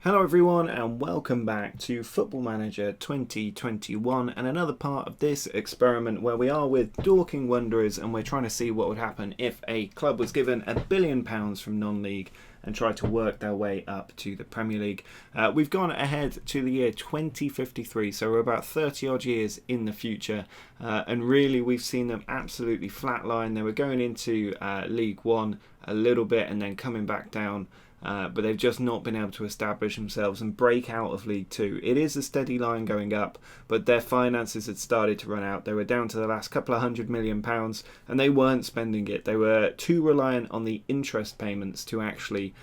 Hello everyone and welcome back to Football Manager 2021 and another part of this experiment where we are with Dorking Wanderers and we're trying to see what would happen if a club was given £1 billion from non-league and tried to work their way up to the Premier League. We've gone ahead to the year 2053, so we're about 30 odd years in the future, and really we've seen them absolutely flatline. They were going into League One a little bit and then coming back down. But they've just not been able to establish themselves and break out of League Two. It is a steady line going up, but their finances had started to run out. They were down to the last couple of £100 million, and they weren't spending it. They were too reliant on the interest payments to actually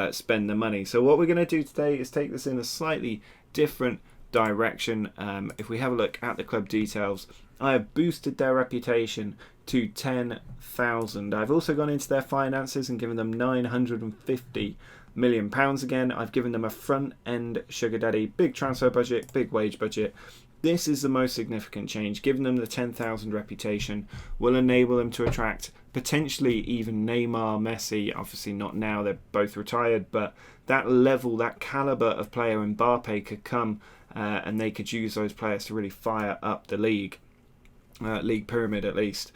spend the money. So what we're going to do today is take this in a slightly different direction. If we have a look at the club details, I have boosted their reputation to 10,000. I've also gone into their finances and given them £950 million again. I've given them a front end sugar daddy, big transfer budget, big wage budget. This is the most significant change. Giving them the 10,000 reputation will enable them to attract potentially even Neymar, Messi. Obviously not now, they're both retired, but that level, that calibre of player Mbappe could come and they could use those players to really fire up the league pyramid at least.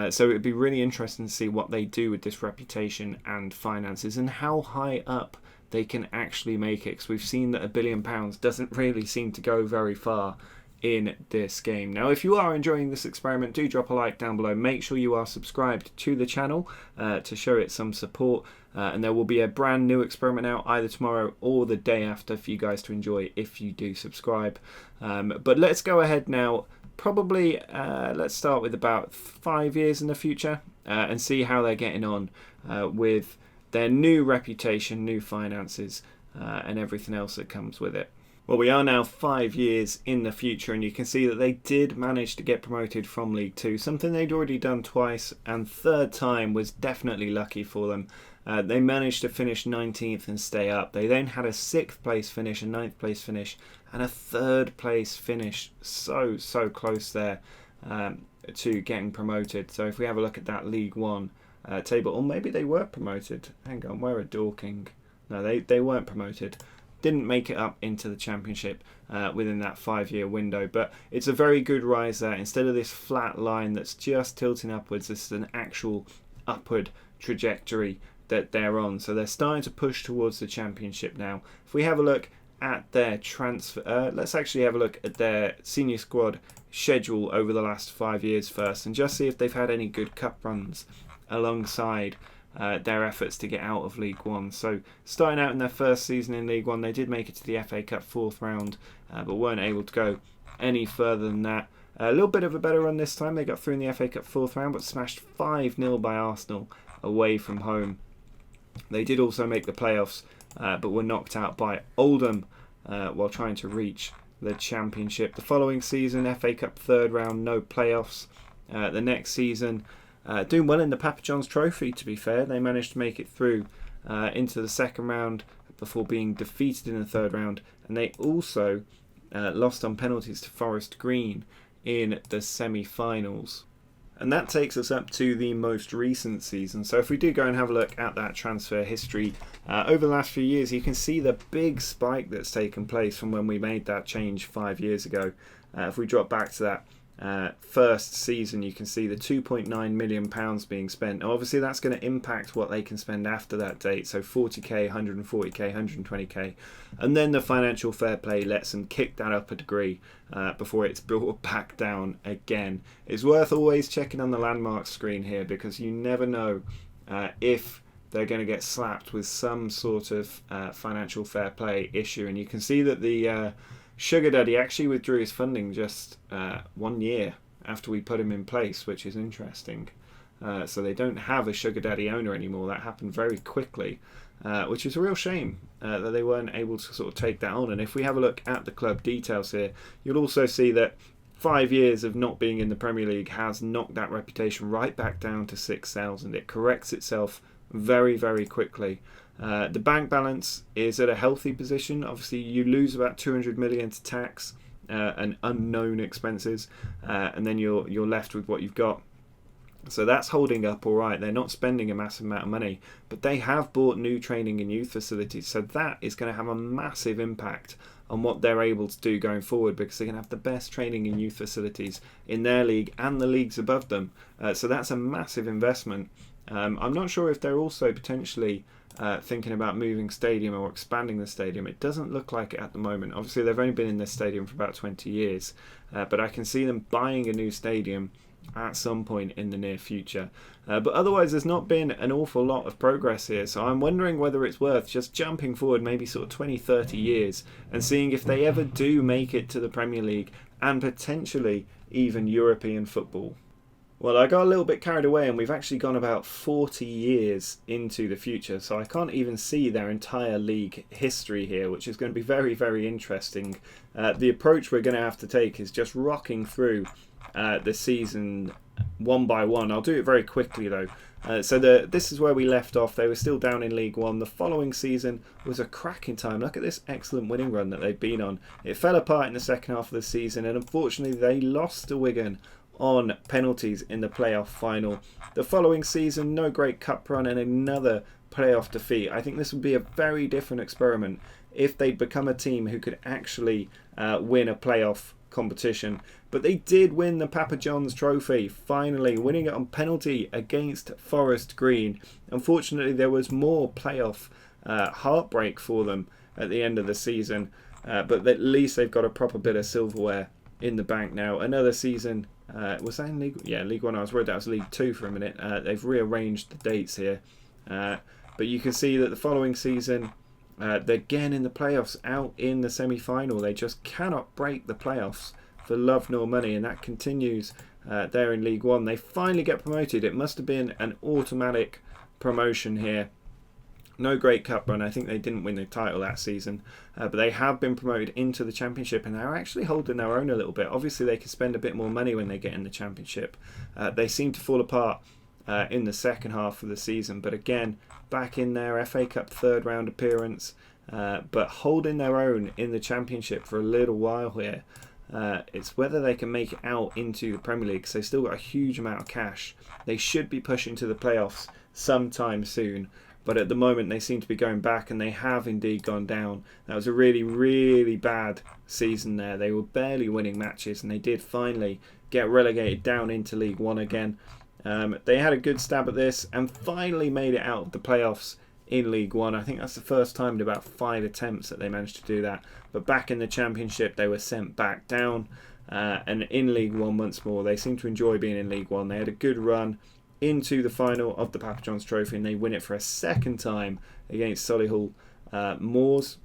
So it would be really interesting to see what they do with this reputation and finances and how high up they can actually make it, because we've seen that £1 billion doesn't really seem to go very far in this game. Now if you are enjoying this experiment, do drop a like down below. Make sure you are subscribed to the channel to show it some support, and there will be a brand new experiment out either tomorrow or the day after for you guys to enjoy if you do subscribe. But let's go ahead now. Probably let's start with about 5 years in the future and see how they're getting on with their new reputation, new finances, and everything else that comes with it. Well, we are now 5 years in the future, and you can see that they did manage to get promoted from League Two, something they'd already done twice, and third time was definitely lucky for them. They managed to finish 19th and stay up. They then had a 6th place finish, a 9th place finish, and a 3rd place finish. So close there to getting promoted. So if we have a look at that League One table, or maybe they were promoted. Hang on, where are Dorking? No, they weren't promoted. Didn't make it up into the Championship within that 5-year window, but it's a very good rise there. Instead of this flat line that's just tilting upwards, this is an actual upward trajectory that they're on. So they're starting to push towards the Championship now. If we have a look at their transfer, let's actually have a look at their senior squad schedule over the last 5 years first, and just see if they've had any good cup runs alongside their efforts to get out of League One. So starting out in their first season in League One, they did make it to the FA Cup 4th round, but weren't able to go any further than that. A little bit of a better run this time. They got through in the FA Cup 4th round, but smashed 5-0 by Arsenal away from home. They did also make the playoffs, but were knocked out by Oldham while trying to reach the Championship. The following season, FA Cup 3rd round, no playoffs. The next season, doing well in the Papa John's Trophy, to be fair. They managed to make it through into the 2nd round before being defeated in the 3rd round. And they also lost on penalties to Forest Green in the semi-finals. And that takes us up to the most recent season. So if we do go and have a look at that transfer history over the last few years, you can see the big spike that's taken place from when we made that change 5 years ago. If we drop back to that first season, you can see the £2.9 million being spent. Now obviously that's going to impact what they can spend after that date, so 40k, 140k, 120k, and then the financial fair play lets them kick that up a degree before it's brought back down again. It's worth always checking on the landmark screen here, because you never know if they're going to get slapped with some sort of financial fair play issue. And you can see that the Sugar Daddy actually withdrew his funding just 1 year after we put him in place, which is interesting. So they don't have a Sugar Daddy owner anymore. That happened very quickly, which is a real shame that they weren't able to sort of take that on. And if we have a look at the club details here, you'll also see that 5 years of not being in the Premier League has knocked that reputation right back down to 6,000. It corrects itself very quickly. The bank balance is at a healthy position. Obviously you lose about 200 million to tax and unknown expenses, and then you're left with what you've got So that's holding up all right. They're not spending a massive amount of money, but they have bought new training and youth facilities. So that is going to have a massive impact on what they're able to do going forward, because they're going to have the best training and youth facilities in their league and the leagues above them. So that's a massive investment. I'm not sure if they're also potentially thinking about moving stadium or expanding the stadium. It doesn't look like it at the moment. Obviously, they've only been in this stadium for about 20 years, but I can see them buying a new stadium at some point in the near future. But otherwise, there's not been an awful lot of progress here, so I'm wondering whether it's worth just jumping forward maybe sort of 20-30 years and seeing if they ever do make it to the Premier League and potentially even European football. Well, I got a little bit carried away, and we've actually gone about 40 years into the future, so I can't even see their entire league history here, which is going to be very, very interesting. The approach we're going to have to take is just rocking through the season one by one. I'll do it very quickly though. This is where we left off. They were still down in League One. The following season was a cracking time. Look at this excellent winning run that they've been on. It fell apart in the second half of the season, and unfortunately they lost to Wigan on penalties in the playoff final. The following season, no great cup run and another playoff defeat. I think this would be a very different experiment if they'd become a team who could actually win a playoff competition. But they did win the Papa John's Trophy, finally winning it on penalty against Forest Green. Unfortunately, there was more playoff heartbreak for them at the end of the season, but at least they've got a proper bit of silverware in the bank now. Another season, was that in League? Yeah, League One. I was worried that was League Two for a minute. They've rearranged the dates here, but you can see that the following season, they're again in the playoffs, out in the semi-final. They just cannot break the playoffs for love nor money, and that continues there in League One. They finally get promoted. It must have been an automatic promotion here. No great cup run. I think they didn't win the title that season, but they have been promoted into the Championship, and they're actually holding their own a little bit. Obviously, they can spend a bit more money when they get in the Championship. They seem to fall apart in the second half of the season, but again, back in their FA Cup third round appearance, but holding their own in the Championship for a little while here. It's whether they can make it out into the Premier League, because they've still got a huge amount of cash. They should be pushing to the playoffs sometime soon, but at the moment they seem to be going back, and they have indeed gone down. That was a really, really bad season there. They were barely winning matches, and they did finally get relegated down into League One again. They had a good stab at this and finally made it out of the playoffs in League One. I think that's the first time in about 5 attempts that they managed to do that. But back in the Championship, they were sent back down. And in League One once more, they seem to enjoy being in League One. They had a good run into the final of the Papa John's Trophy, and they win it for a second time against Solihull Moors.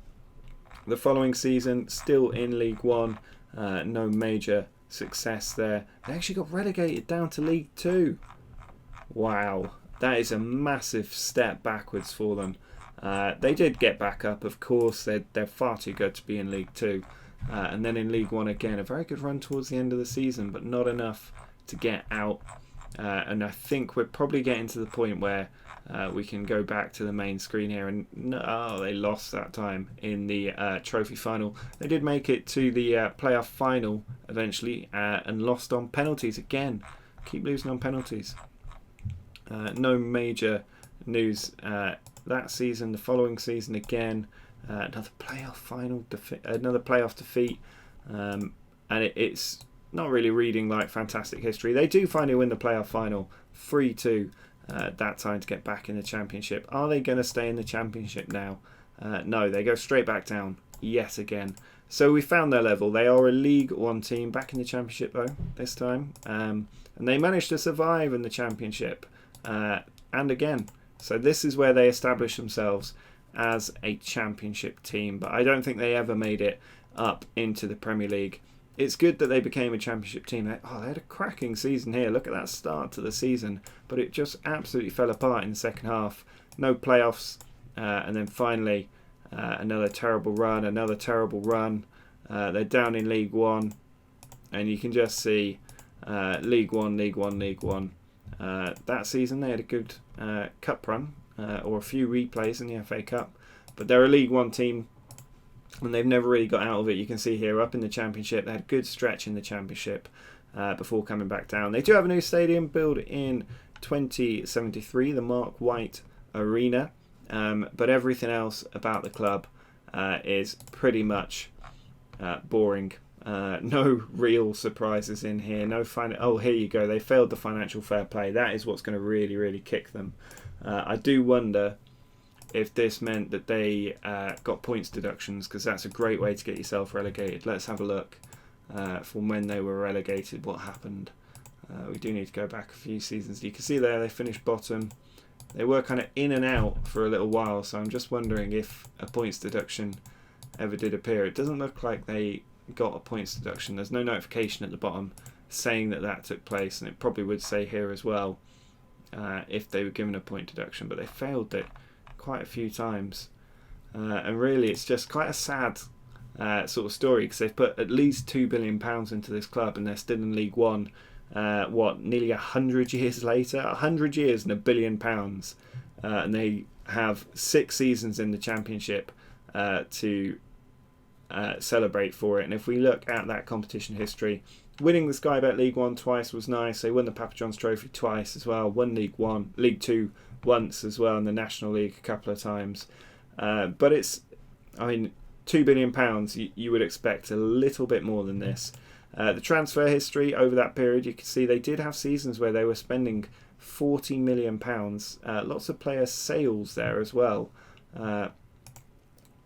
The following season, still in League One, no major success there. They actually got relegated down to League Two. Wow. That is a massive step backwards for them. They did get back up, of course. They're far too good to be in League Two. And then in League One again, a very good run towards the end of the season, but not enough to get out. And I think we're probably getting to the point where we can go back to the main screen here. And they lost that time in the trophy final. They did make it to the playoff final eventually, and lost on penalties again. Keep losing on penalties. No major news that season. The following season again, another playoff defeat, and it's not really reading like fantastic history. They do finally win the playoff final 3-2 that time to get back in the Championship. Are they going to stay in the Championship now? No, they go straight back down yet again. So we found their level. They are a League One team, back in the Championship though this time, and they managed to survive in the Championship. And again, so this is where they establish themselves as a Championship team, but I don't think they ever made it up into the Premier League. It's good that they became a Championship team. They had a cracking season here. Look at that start to the season, but it just absolutely fell apart in the second half. No playoffs, and then finally another terrible run. They're down in League One, and you can just see League One. That season they had a good cup run, or a few replays in the FA Cup, but they're a League One team and they've never really got out of it. You can see here up in the Championship, they had a good stretch in the Championship, before coming back down. They do have a new stadium built in 2073, the Mark White Arena, but everything else about the club is pretty much boring. No real surprises in here. Oh, here you go. They failed the financial fair play. That is what's going to really, really kick them. I do wonder if this meant that they got points deductions, because that's a great way to get yourself relegated. Let's have a look from when they were relegated, what happened. We do need to go back a few seasons. You can see there they finished bottom. They were kind of in and out for a little while, so I'm just wondering if a points deduction ever did appear. It doesn't look like they got a points deduction. There's no notification at the bottom saying that took place, and it probably would say here as well if they were given a point deduction, but they failed it quite a few times. And really it's just quite a sad sort of story, because they've put at least £2 billion into this club and they're still in League One. Nearly 100 years later? 100 years and £1 billion. And they have 6 seasons in the Championship to celebrate for it. And if we look at that competition history, winning the Sky Bet League One twice was nice. They won the Papa John's Trophy twice as well. Won League Two once as well, in the National League a couple of times. But it's, I mean, £2 billion, you would expect a little bit more than this. The transfer history over that period, you can see they did have seasons where they were spending £40 million. Lots of player sales there as well.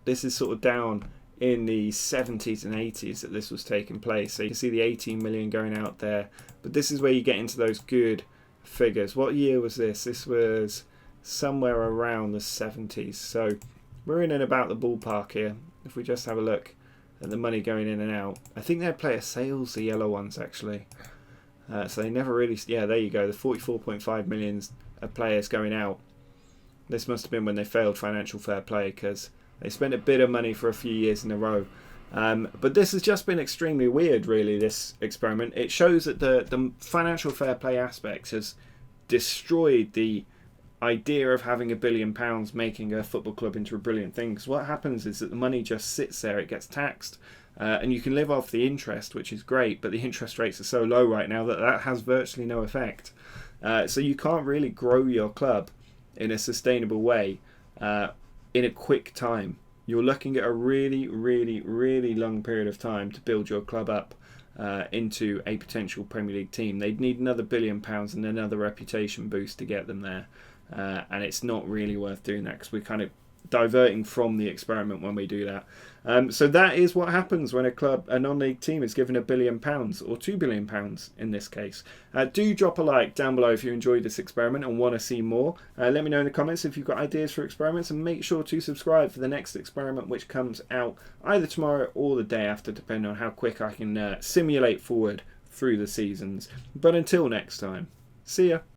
This is sort of down in the 70s and 80s that this was taking place. So you can see the 18 million going out there. But this is where you get into those good figures. What year was this? This was somewhere around the 70s. So we're in and about the ballpark here. If we just have a look at the money going in and out. I think they're player sales, the yellow ones actually. So they never really... Yeah, there you go. The 44.5 million of players going out. This must have been when they failed financial fair play, because they spent a bit of money for a few years in a row. But this has just been extremely weird, really, this experiment. It shows that the financial fair play aspect has destroyed the idea of having £1 billion making a football club into a brilliant thing. Because what happens is that the money just sits there, it gets taxed, and you can live off the interest, which is great, but the interest rates are so low right now that has virtually no effect. So you can't really grow your club in a sustainable way in a quick time. You're looking at a really, really, really long period of time to build your club up into a potential Premier League team. They'd need another £1 billion and another reputation boost to get them there. And it's not really worth doing that, because we're kind of diverting from the experiment when we do that. So that is what happens when a non-league team is given £1 billion, or £2 billion in this case. Do drop a like down below if you enjoyed this experiment and want to see more. Let me know in the comments if you've got ideas for experiments, and make sure to subscribe for the next experiment, which comes out either tomorrow or the day after, depending on how quick I can simulate forward through the seasons. But until next time, see ya.